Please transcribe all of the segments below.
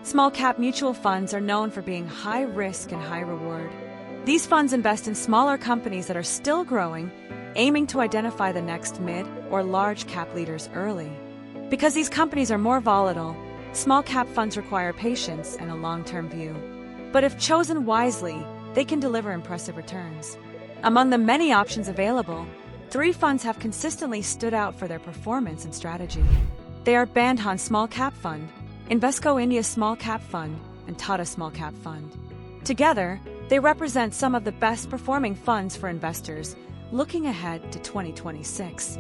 Small cap mutual funds are known for being high risk and high reward. These funds invest in smaller companies that are still growing, aiming to identify the next mid or large cap leaders early. Because these companies are more volatile, small cap funds require patience and a long-term view. But if chosen wisely, they can deliver impressive returns. Among the many options available, 3 funds have consistently stood out for their performance and strategy. They are Bandhan Small Cap Fund, Invesco India Small Cap Fund, and Tata Small Cap Fund. Together, they represent some of the best performing funds for investors looking ahead to 2026.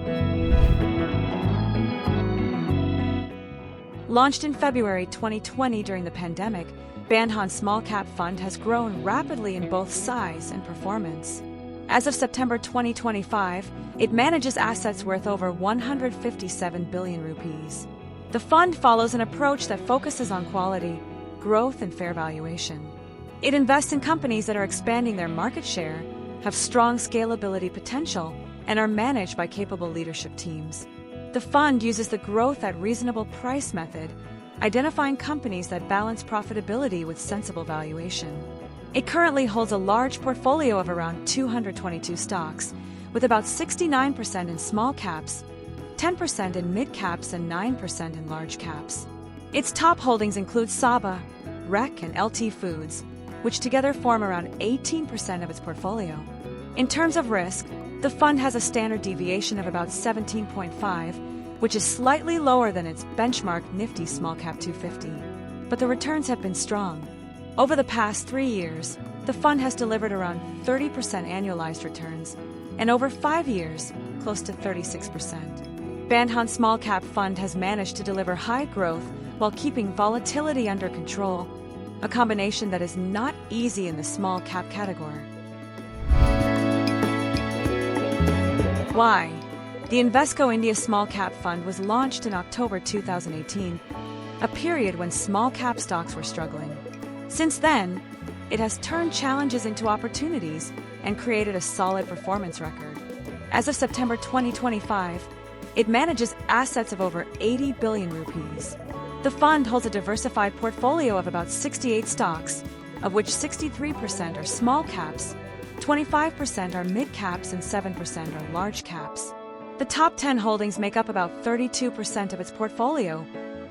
Launched in February 2020 during the pandemic, Bandhan Small Cap Fund has grown rapidly in both size and performance. As of September 2025, it manages assets worth over 157 billion rupees. The fund follows an approach that focuses on quality, growth, and fair valuation. It invests in companies that are expanding their market share, have strong scalability potential, and are managed by capable leadership teams. The fund uses the growth at reasonable price method, identifying companies that balance profitability with sensible valuation. It currently holds a large portfolio of around 222 stocks, with about 69% in small caps, 10% in mid caps, and 9% in large caps. Its top holdings include Saba, REC, and LT Foods, which together form around 18% of its portfolio. In terms of risk, the fund has a standard deviation of about 17.5, which is slightly lower than its benchmark Nifty Small Cap 250. But the returns have been strong. Over the past 3 years, the fund has delivered around 30% annualized returns, and over 5 years, close to 36%. Bandhan Small Cap Fund has managed to deliver high growth while keeping volatility under control, a combination that is not easy in the small cap category. Why? The Invesco India Small Cap Fund was launched in October 2018, a period when small cap stocks were struggling. Since then, it has turned challenges into opportunities and created a solid performance record. As of September 2025, it manages assets of over 80 billion rupees. The fund holds a diversified portfolio of about 68 stocks, of which 63% are small caps, 25% are mid caps, and 7% are large caps. The top 10 holdings make up about 32% of its portfolio,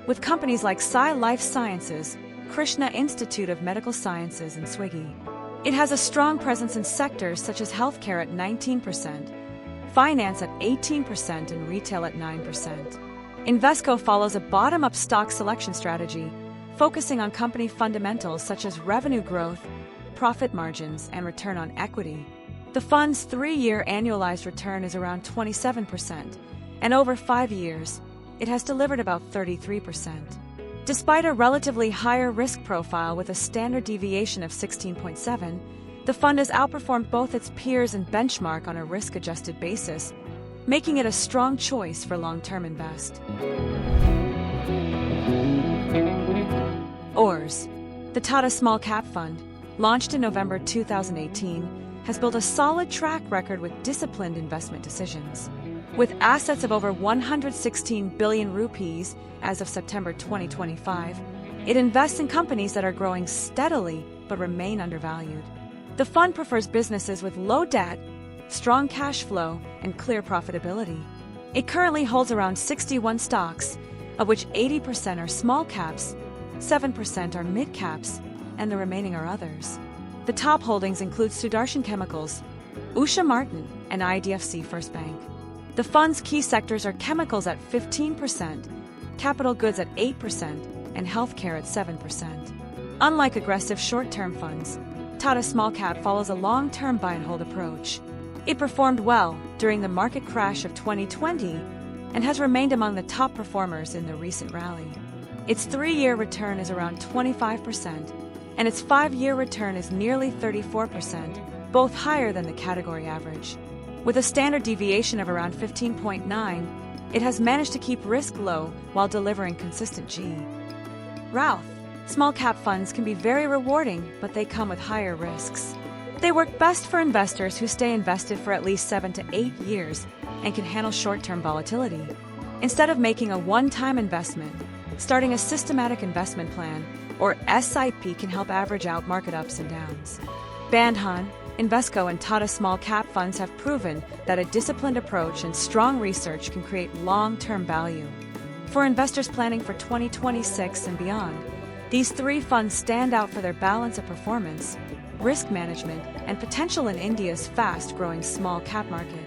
with companies like Sai Life Sciences, Krishna Institute of Medical Sciences, and Swiggy. It has a strong presence in sectors such as healthcare at 19%, finance at 18%, and retail at 9%. Invesco follows a bottom-up stock selection strategy, focusing on company fundamentals such as revenue growth, profit margins, and return on equity. The fund's 3-year annualized return is around 27%, and over 5 years, it has delivered about 33%. Despite a relatively higher risk profile with a standard deviation of 16.7, the fund has outperformed both its peers and benchmark on a risk-adjusted basis, making it a strong choice for long-term invest. ORS. The Tata Small Cap Fund, launched in November 2018, has built a solid track record with disciplined investment decisions. With assets of over 116 billion rupees as of September 2025, it invests in companies that are growing steadily but remain undervalued. The fund prefers businesses with low debt, strong cash flow, and clear profitability. It currently holds around 61 stocks, of which 80% are small caps, 7% are mid caps, and the remaining are others. The top holdings include Sudarshan Chemicals, Usha Martin, and IDFC First Bank. The fund's key sectors are chemicals at 15%, capital goods at 8%, and healthcare at 7%. Unlike aggressive short-term funds, Tata Small Cap follows a long-term buy-and-hold approach. It performed well during the market crash of 2020 and has remained among the top performers in the recent rally. Its 3-year return is around 25%, and its 5-year return is nearly 34%, both higher than the category average. With a standard deviation of around 15.9, it has managed to keep risk low while delivering consistent G. Routh. Small cap funds can be very rewarding, but they come with higher risks. They work best for investors who stay invested for at least 7 to 8 years and can handle short-term volatility. Instead of making a one-time investment, Starting a systematic investment plan, or SIP, can help average out market ups and downs. Bandhan, Invesco, and Tata Small Cap Funds have proven that a disciplined approach and strong research can create long-term value. For investors planning for 2026 and beyond, these three funds stand out for their balance of performance, risk management, and potential in India's fast-growing small cap market.